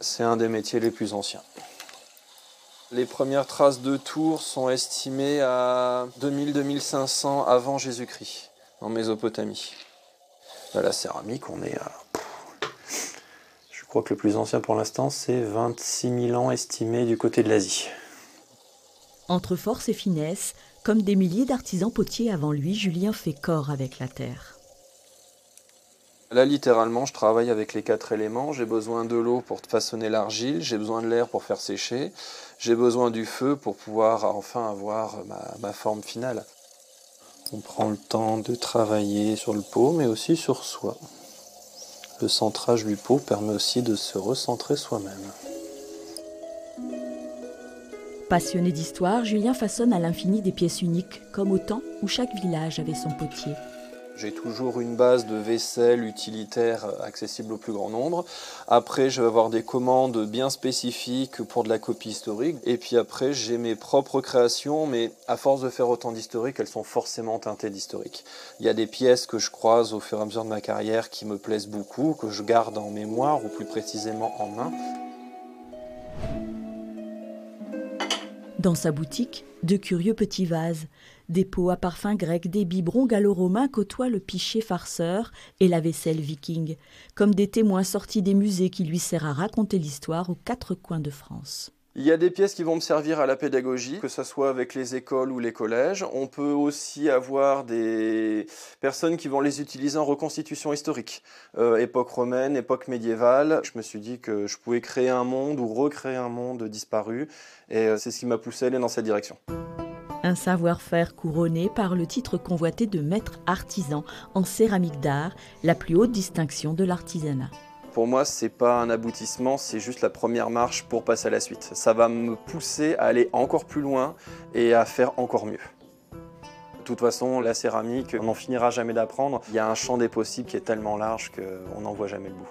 C'est un des métiers les plus anciens. Les premières traces de tours sont estimées à 2000-2500 avant Jésus-Christ, en Mésopotamie. Là, la céramique, on est à... Je crois que le plus ancien pour l'instant, c'est 26 000 ans estimé du côté de l'Asie. Entre force et finesse, comme des milliers d'artisans potiers avant lui, Julien fait corps avec la terre. Là, littéralement, je travaille avec les 4 éléments. J'ai besoin de l'eau pour façonner l'argile, j'ai besoin de l'air pour faire sécher, j'ai besoin du feu pour pouvoir enfin avoir ma forme finale. On prend le temps de travailler sur le pot, mais aussi sur soi. Le centrage du pot permet aussi de se recentrer soi-même. Passionné d'histoire, Julien façonne à l'infini des pièces uniques, comme au temps où chaque village avait son potier. J'ai toujours une base de vaisselle utilitaire accessible au plus grand nombre. Après, je vais avoir des commandes bien spécifiques pour de la copie historique. Et puis après, j'ai mes propres créations, mais à force de faire autant d'historique, elles sont forcément teintées d'historique. Il y a des pièces que je croise au fur et à mesure de ma carrière qui me plaisent beaucoup, que je garde en mémoire ou plus précisément en main. Dans sa boutique, de curieux petits vases, des pots à parfum grec, des biberons gallo-romains côtoient le pichet farceur et la vaisselle viking, comme des témoins sortis des musées qui lui servent à raconter l'histoire aux 4 coins de France. Il y a des pièces qui vont me servir à la pédagogie, que ce soit avec les écoles ou les collèges. On peut aussi avoir des personnes qui vont les utiliser en reconstitution historique. Époque romaine, époque médiévale. Je me suis dit que je pouvais créer un monde ou recréer un monde disparu. Et c'est ce qui m'a poussé à aller dans cette direction. Un savoir-faire couronné par le titre convoité de maître artisan en céramique d'art, la plus haute distinction de l'artisanat. Pour moi, c'est pas un aboutissement, c'est juste la première marche pour passer à la suite. Ça va me pousser à aller encore plus loin et à faire encore mieux. De toute façon, la céramique, on n'en finira jamais d'apprendre. Il y a un champ des possibles qui est tellement large qu'on n'en voit jamais le bout.